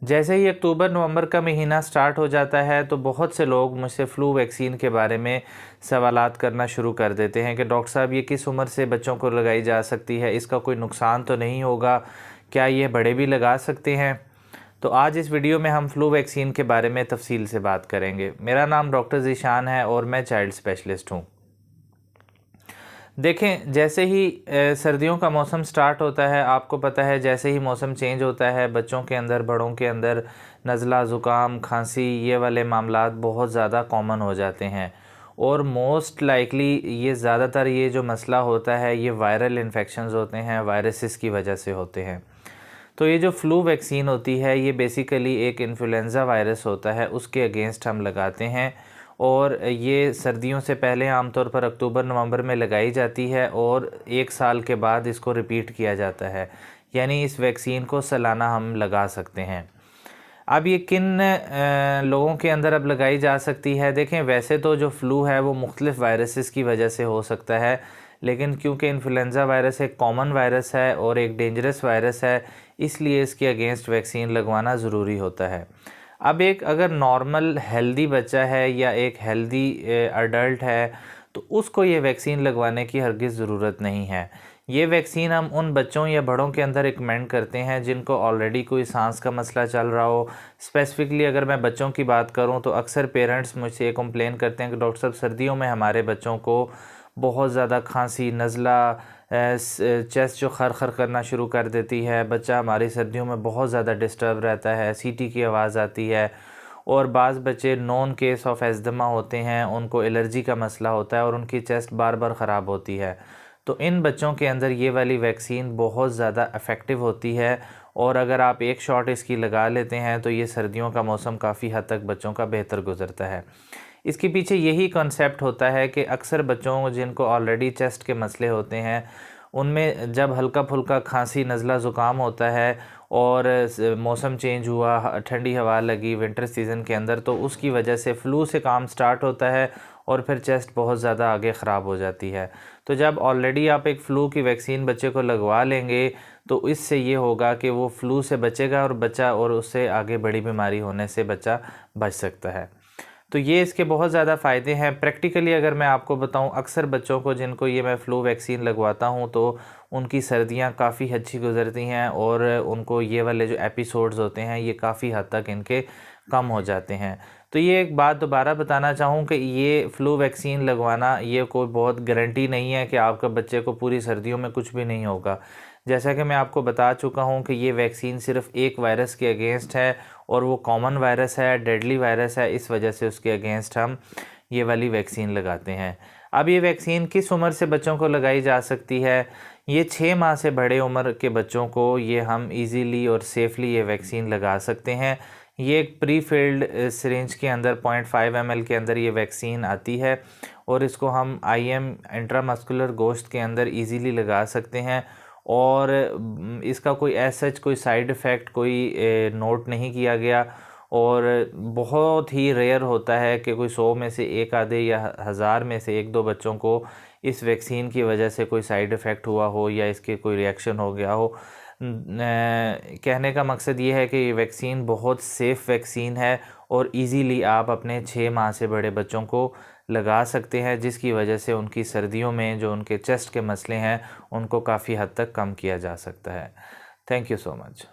जैसे ही अक्टूबर नवंबर का महीना स्टार्ट हो जाता है तो बहुत से लोग मुझसे फ़्लू वैक्सीन के बारे में सवालात करना शुरू कर देते हैं कि डॉक्टर साहब ये किस उम्र से बच्चों को लगाई जा सकती है, इसका कोई नुकसान तो नहीं होगा, क्या ये बड़े भी लगा सकते हैं। तो आज इस वीडियो में हम फ़्लू वैक्सीन के बारे में तफसील से बात करेंगे। मेरा नाम डॉक्टर ज़ीशान है और मैं चाइल्ड स्पेशलिस्ट हूँ। देखें, जैसे ही सर्दियों का मौसम स्टार्ट होता है, आपको पता है जैसे ही मौसम चेंज होता है बच्चों के अंदर, बड़ों के अंदर नज़ला, ज़ुकाम, खांसी ये वाले मामलात बहुत ज़्यादा कॉमन हो जाते हैं। और मोस्ट लाइकली ये ज़्यादातर ये जो मसला होता है ये वायरल इन्फेक्शंस होते हैं, वायरसेस की वजह से होते हैं। तो ये जो फ़्लू वैक्सीन होती है ये बेसिकली एक इन्फ्लुएंज़ा वायरस होता है, उसके अगेंस्ट हम लगाते हैं। और ये सर्दियों से पहले आमतौर पर अक्टूबर नवंबर में लगाई जाती है और 1 साल के बाद इसको रिपीट किया जाता है, यानी इस वैक्सीन को सालाना हम लगा सकते हैं। अब ये किन लोगों के अंदर अब लगाई जा सकती है? देखें, वैसे तो जो फ़्लू है वो मुख्तलिफ़ वायरसेस की वजह से हो सकता है, लेकिन क्योंकि इन्फ्लुएंज़ा वायरस एक कॉमन वायरस है और एक डेंजरस वायरस है, इसलिए इसके अगेंस्ट वैक्सीन लगवाना ज़रूरी होता है। अब एक अगर नॉर्मल हेल्दी बच्चा है या एक हेल्दी अडल्ट है तो उसको ये वैक्सीन लगवाने की हरगिज़ ज़रूरत नहीं है। ये वैक्सीन हम उन बच्चों या बड़ों के अंदर रिकमेंड करते हैं जिनको ऑलरेडी कोई सांस का मसला चल रहा हो। स्पेसिफ़िकली अगर मैं बच्चों की बात करूं तो अक्सर पेरेंट्स मुझसे ये कंप्लेन करते हैं कि डॉक्टर साहब सर्दियों में हमारे बच्चों को बहुत ज़्यादा खांसी, नज़ला, चेस्ट जो खर करना शुरू कर देती है, बच्चा हमारी सर्दियों में बहुत ज़्यादा डिस्टर्ब रहता है, सीटी की आवाज़ आती है। और बाज़ बच्चे नॉन केस ऑफ एस्थमा होते हैं, उनको एलर्जी का मसला होता है और उनकी चेस्ट बार बार ख़राब होती है। तो इन बच्चों के अंदर ये वाली वैक्सीन बहुत ज़्यादा इफ़ेक्टिव होती है और अगर आप एक शॉट इसकी लगा लेते हैं तो ये सर्दियों का मौसम काफ़ी हद तक बच्चों का बेहतर गुजरता है। इसके पीछे यही कॉन्सेप्ट होता है कि अक्सर बच्चों जिनको ऑलरेडी चेस्ट के मसले होते हैं उनमें जब हल्का फुल्का खांसी, नज़ला, ज़ुकाम होता है और मौसम चेंज हुआ, ठंडी हवा लगी विंटर सीज़न के अंदर, तो उसकी वजह से फ़्लू से काम स्टार्ट होता है और फिर चेस्ट बहुत ज़्यादा आगे ख़राब हो जाती है। तो जब ऑलरेडी आप एक फ़्लू की वैक्सीन बच्चे को लगवा लेंगे तो इससे ये होगा कि वो फ़्लू से बचेगा और बच्चा और उससे आगे बड़ी बीमारी होने से बच्चा बच सकता है। तो ये इसके बहुत ज़्यादा फ़ायदे हैं। प्रैक्टिकली अगर मैं आपको बताऊं, अक्सर बच्चों को जिनको ये मैं फ़्लू वैक्सीन लगवाता हूं तो उनकी सर्दियां काफ़ी अच्छी गुजरती हैं और उनको ये वाले जो एपिसोड्स होते हैं ये काफ़ी हद तक इनके कम हो जाते हैं। तो ये एक बात दोबारा बताना चाहूँ कि ये फ़्लू वैक्सीन लगवाना ये कोई बहुत गारंटी नहीं है कि आपका बच्चे को पूरी सर्दियों में कुछ भी नहीं होगा। जैसा कि मैं आपको बता चुका हूँ कि ये वैक्सीन सिर्फ़ एक वायरस के अगेंस्ट है और वो कॉमन वायरस है, डेडली वायरस है, इस वजह से उसके अगेंस्ट हम ये वाली वैक्सीन लगाते हैं। अब ये वैक्सीन किस उम्र से बच्चों को लगाई जा सकती है? ये 6 माह से बड़े उम्र के बच्चों को ये हम इजीली और सेफली ये वैक्सीन लगा सकते हैं। ये एक प्री फिल्ड सिरिंज के अंदर 0.5 ml के अंदर ये वैक्सीन आती है और इसको हम IM इंट्रामस्कुलर गोश्त के अंदर इजीली लगा सकते हैं और इसका कोई सच कोई साइड इफ़ेक्ट कोई नोट नहीं किया गया और बहुत ही रेयर होता है कि कोई 100 में से एक आधे या 1000 में से 1-2 बच्चों को इस वैक्सीन की वजह से कोई साइड इफ़ेक्ट हुआ हो या इसके कोई रिएक्शन हो गया हो। कहने का मकसद ये है कि ये वैक्सीन बहुत सेफ़ वैक्सीन है और इजीली आप अपने 6 माह से बड़े बच्चों को लगा सकते हैं, जिसकी वजह से उनकी सर्दियों में जो उनके चेस्ट के मसले हैं उनको काफ़ी हद तक कम किया जा सकता है। Thank you so much.